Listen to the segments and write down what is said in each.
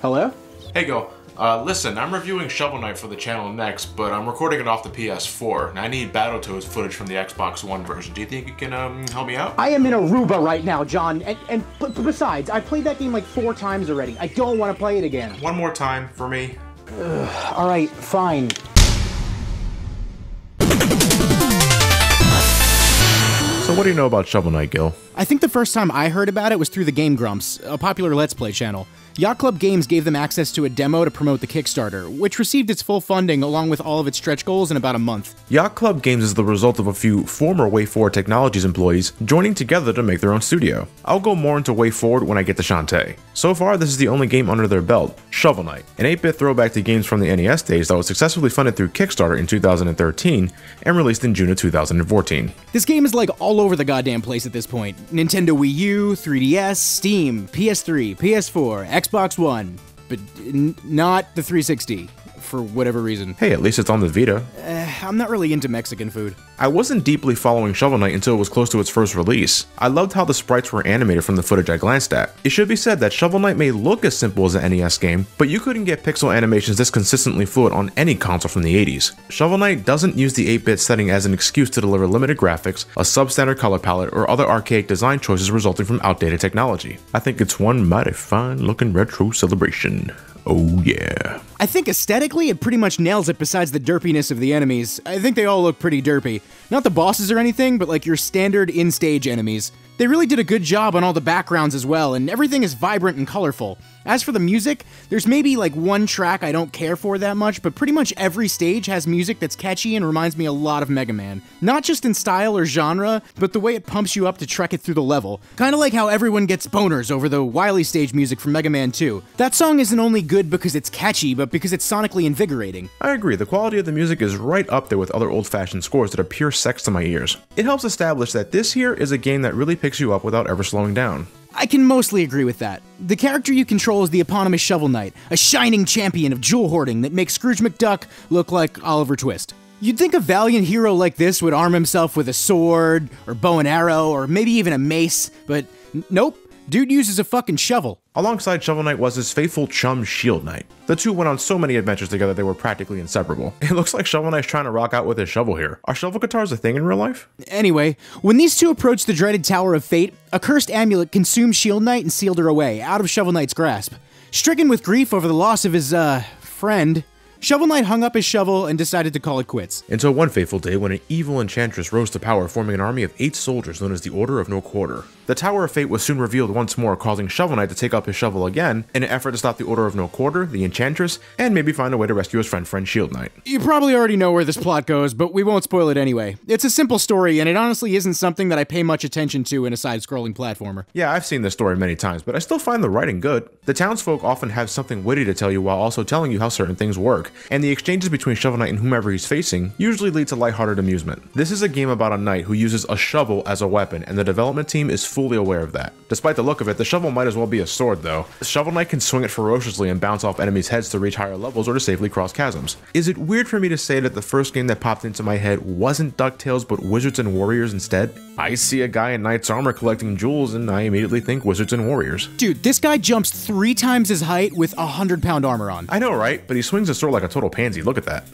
Hello? Hey, Go. Listen, I'm reviewing Shovel Knight for the channel next, but I'm recording it off the PS4, and I need Battletoads footage from the Xbox One version. Do you think you can, help me out? I am in Aruba right now, John, and besides, I played that game like 4 times already. I don't want to play it again. One more time, for me. Alright, fine. So what do you know about Shovel Knight, Gil? I think the first time I heard about it was through the Game Grumps, a popular Let's Play channel. Yacht Club Games gave them access to a demo to promote the Kickstarter, which received its full funding along with all of its stretch goals in about a month. Yacht Club Games is the result of a few former Wayforward Technologies employees joining together to make their own studio. I'll go more into Wayforward when I get to Shantae. So far, this is the only game under their belt, Shovel Knight, an 8-bit throwback to games from the NES days that was successfully funded through Kickstarter in 2013 and released in June of 2014. This game is like all over the goddamn place at this point. Nintendo Wii U, 3DS, Steam, PS3, PS4, Xbox One, but not the 360, for whatever reason. Hey, at least it's on the Vita. I'm not really into Mexican food. I wasn't deeply following Shovel Knight until it was close to its first release. I loved how the sprites were animated from the footage I glanced at. It should be said that Shovel Knight may look as simple as an NES game, but you couldn't get pixel animations this consistently fluid on any console from the 80s. Shovel Knight doesn't use the 8-bit setting as an excuse to deliver limited graphics, a substandard color palette, or other archaic design choices resulting from outdated technology. I think it's one mighty fine looking retro celebration. Oh yeah. I think aesthetically it pretty much nails it besides the derpiness of the enemies. I think they all look pretty derpy. Not the bosses or anything, but like your standard in-stage enemies. They really did a good job on all the backgrounds as well, and everything is vibrant and colorful. As for the music, there's maybe like one track I don't care for that much, but pretty much every stage has music that's catchy and reminds me a lot of Mega Man. Not just in style or genre, but the way it pumps you up to trek it through the level. Kinda like how everyone gets boners over the Wily stage music from Mega Man 2. That song isn't only good because it's catchy, but because it's sonically invigorating. I agree, the quality of the music is right up there with other old-fashioned scores that are pure sex to my ears. It helps establish that this here is a game that really picks you up without ever slowing down. I can mostly agree with that. The character you control is the eponymous Shovel Knight, a shining champion of jewel hoarding that makes Scrooge McDuck look like Oliver Twist. You'd think a valiant hero like this would arm himself with a sword, or bow and arrow, or maybe even a mace, but nope, dude uses a fucking shovel. Alongside Shovel Knight was his faithful chum Shield Knight. The two went on so many adventures together they were practically inseparable. It looks like Shovel Knight's trying to rock out with his shovel here. Are shovel guitars a thing in real life? Anyway, when these two approached the dreaded Tower of Fate, a cursed amulet consumed Shield Knight and sealed her away, out of Shovel Knight's grasp. Stricken with grief over the loss of his, friend, Shovel Knight hung up his shovel and decided to call it quits. Until one fateful day when an evil enchantress rose to power, forming an army of 8 soldiers known as the Order of No Quarter. The Tower of Fate was soon revealed once more, causing Shovel Knight to take up his shovel again in an effort to stop the Order of No Quarter, the Enchantress, and maybe find a way to rescue his friend Shield Knight. You probably already know where this plot goes, but we won't spoil it anyway. It's a simple story, and it honestly isn't something that I pay much attention to in a side-scrolling platformer. Yeah, I've seen this story many times, but I still find the writing good. The townsfolk often have something witty to tell you while also telling you how certain things work, and the exchanges between Shovel Knight and whomever he's facing usually lead to lighthearted amusement. This is a game about a knight who uses a shovel as a weapon, and the development team is fully aware of that. Despite the look of it, the shovel might as well be a sword though. Shovel Knight can swing it ferociously and bounce off enemies' heads to reach higher levels or to safely cross chasms. Is it weird for me to say that the first game that popped into my head wasn't DuckTales but Wizards and Warriors instead? I see a guy in knight's armor collecting jewels and I immediately think Wizards and Warriors. Dude, this guy jumps 3 times his height with 100-pound armor on. I know, right? But he swings his sword like a total pansy, look at that.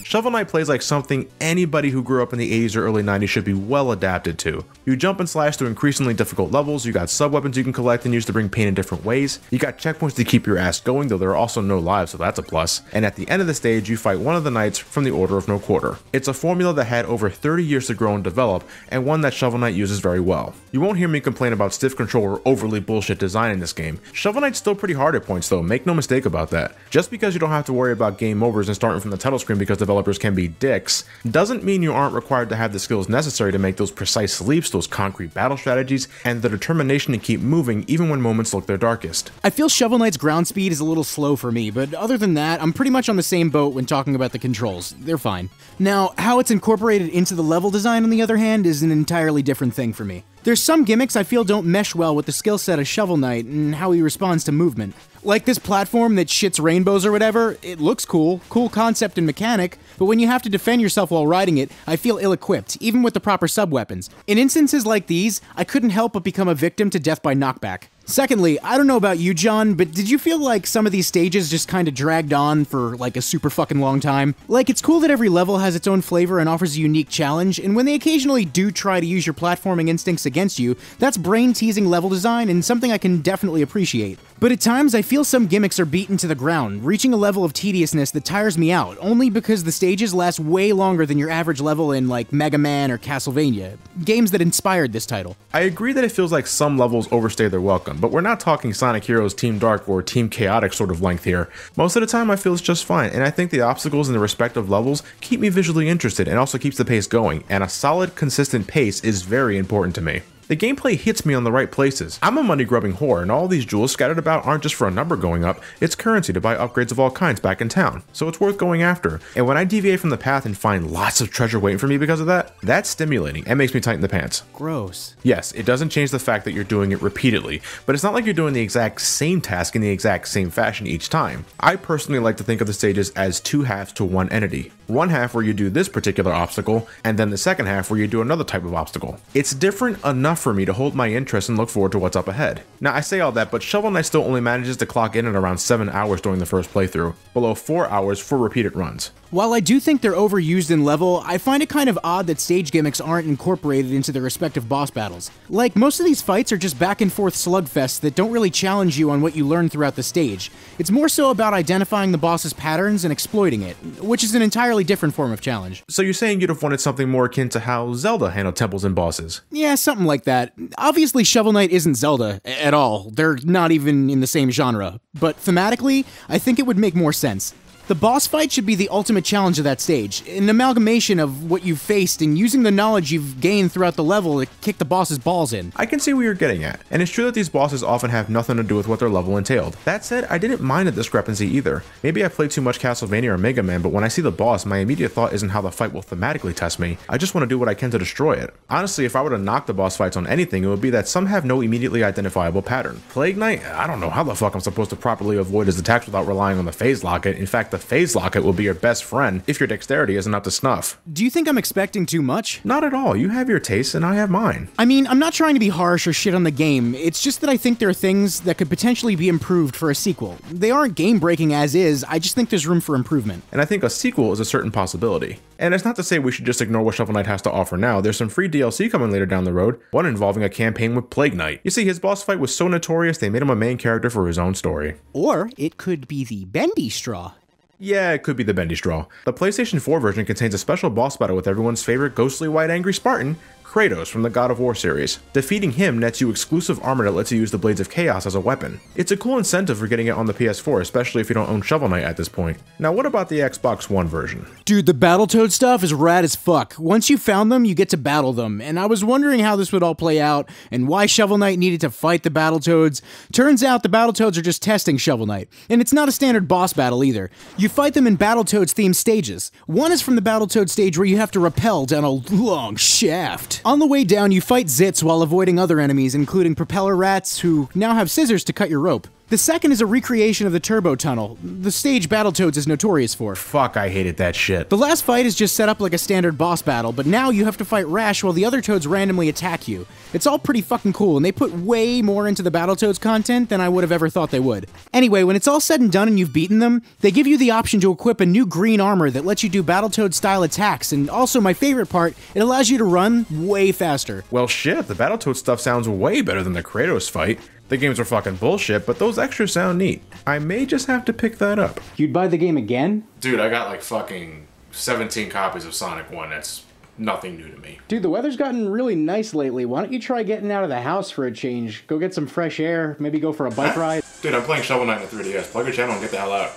Shovel Knight plays like something anybody who grew up in the 80s or early 90s should be well adapted to. You jump and slash through increasingly difficult levels, you got sub-weapons you can collect and use to bring pain in different ways, you got checkpoints to keep your ass going, though there are also no lives, so that's a plus, and at the end of the stage you fight one of the knights from the Order of No Quarter. It's a formula that had over 30 years to grow and develop, and one that Shovel Knight uses very well. You won't hear me complain about stiff control or overly bullshit design in this game. Shovel Knight's still pretty hard at points though, make no mistake about that. Just because you don't have to worry about game overs and starting from the title screen because developers can be dicks, doesn't mean you aren't required to have the skills necessary to make those precise leaps, those concrete battle strategies, and the determination to keep moving even when moments look their darkest. I feel Shovel Knight's ground speed is a little slow for me, but other than that, I'm pretty much on the same boat when talking about the controls. They're fine. Now, how it's incorporated into the level design, on the other hand, is an entirely different thing for me. There's some gimmicks I feel don't mesh well with the skill set of Shovel Knight and how he responds to movement. Like this platform that shits rainbows or whatever, it looks cool concept and mechanic, but when you have to defend yourself while riding it, I feel ill-equipped, even with the proper sub-weapons. In instances like these, I couldn't help but become a victim to death by knockback. Secondly, I don't know about you, John, but did you feel like some of these stages just kind of dragged on for like a super fucking long time? Like, it's cool that every level has its own flavor and offers a unique challenge, and when they occasionally do try to use your platforming instincts against you, that's brain-teasing level design and something I can definitely appreciate. But at times, I feel some gimmicks are beaten to the ground, reaching a level of tediousness that tires me out, only because the stages last way longer than your average level in, like, Mega Man or Castlevania, games that inspired this title. I agree that it feels like some levels overstay their welcome, but we're not talking Sonic Heroes Team Dark or Team Chaotic sort of length here. Most of the time I feel it's just fine, and I think the obstacles in the respective levels keep me visually interested and also keeps the pace going, and a solid, consistent pace is very important to me. The gameplay hits me on the right places. I'm a money-grubbing whore, and all these jewels scattered about aren't just for a number going up, it's currency to buy upgrades of all kinds back in town, so it's worth going after. And when I deviate from the path and find lots of treasure waiting for me because of that, that's stimulating and makes me tighten the pants. Gross. Yes, it doesn't change the fact that you're doing it repeatedly, but it's not like you're doing the exact same task in the exact same fashion each time. I personally like to think of the stages as two halves to one entity. One half where you do this particular obstacle, and then the second half where you do another type of obstacle. It's different enough for me to hold my interest and look forward to what's up ahead. Now, I say all that, but Shovel Knight still only manages to clock in at around 7 hours during the first playthrough, below 4 hours for repeated runs. While I do think they're overused in level, I find it kind of odd that stage gimmicks aren't incorporated into their respective boss battles. Like, most of these fights are just back and forth slugfests that don't really challenge you on what you learn throughout the stage. It's more so about identifying the boss's patterns and exploiting it, which is an entirely different form of challenge. So you're saying you'd have wanted something more akin to how Zelda handled temples and bosses? Yeah, something like that. Obviously, Shovel Knight isn't Zelda at all. They're not even in the same genre. But thematically, I think it would make more sense. The boss fight should be the ultimate challenge of that stage, an amalgamation of what you've faced and using the knowledge you've gained throughout the level to kick the boss's balls in. I can see where you're getting at, and it's true that these bosses often have nothing to do with what their level entailed. That said, I didn't mind the discrepancy either. Maybe I played too much Castlevania or Mega Man, but when I see the boss, my immediate thought isn't how the fight will thematically test me. I just want to do what I can to destroy it. Honestly, if I were to knock the boss fights on anything, it would be that some have no immediately identifiable pattern. Plague Knight? I don't know how the fuck I'm supposed to properly avoid his attacks without relying on the phase locket. In fact, the phase locket will be your best friend if your dexterity isn't up to snuff. Do you think I'm expecting too much? Not at all. You have your tastes and I have mine. I mean, I'm not trying to be harsh or shit on the game. It's just that I think there are things that could potentially be improved for a sequel. They aren't game-breaking as is, I just think there's room for improvement. And I think a sequel is a certain possibility. And it's not to say we should just ignore what Shovel Knight has to offer now. There's some free DLC coming later down the road, one involving a campaign with Plague Knight. You see, his boss fight was so notorious they made him a main character for his own story. Or it could be the bendy straw. Yeah, it could be the bendy straw. The PlayStation 4 version contains a special boss battle with everyone's favorite ghostly white angry Spartan, Kratos from the God of War series. Defeating him nets you exclusive armor that lets you use the Blades of Chaos as a weapon. It's a cool incentive for getting it on the PS4, especially if you don't own Shovel Knight at this point. Now what about the Xbox One version? Dude, the Battletoad stuff is rad as fuck. Once you found them, you get to battle them, and I was wondering how this would all play out, and why Shovel Knight needed to fight the Battletoads. Turns out the Battletoads are just testing Shovel Knight, and it's not a standard boss battle either. You fight them in Battletoads themed stages. One is from the Battletoad stage where you have to rappel down a long shaft. On the way down, you fight Zits while avoiding other enemies, including propeller rats, who now have scissors to cut your rope. The second is a recreation of the Turbo Tunnel, the stage Battletoads is notorious for. Fuck, I hated that shit. The last fight is just set up like a standard boss battle, but now you have to fight Rash while the other Toads randomly attack you. It's all pretty fucking cool, and they put way more into the Battletoads content than I would have ever thought they would. Anyway, when it's all said and done and you've beaten them, they give you the option to equip a new green armor that lets you do Battletoad-style attacks, and also my favorite part, it allows you to run way faster. Well shit, the Battletoad stuff sounds way better than the Kratos fight. The games are fucking bullshit, but those extras sound neat. I may just have to pick that up. You'd buy the game again? Dude, I got like fucking 17 copies of Sonic 1. That's nothing new to me. Dude, the weather's gotten really nice lately. Why don't you try getting out of the house for a change? Go get some fresh air, maybe go for a bike ride. Dude, I'm playing Shovel Knight on the 3DS. Plug your channel and get the hell out.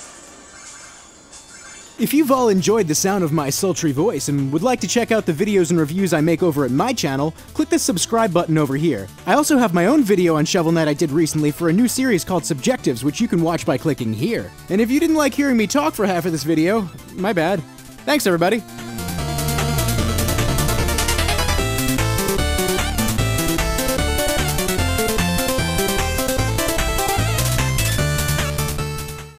If you've all enjoyed the sound of my sultry voice and would like to check out the videos and reviews I make over at my channel, click the subscribe button over here. I also have my own video on Shovel Knight I did recently for a new series called Subjectives, which you can watch by clicking here. And if you didn't like hearing me talk for half of this video, my bad. Thanks everybody.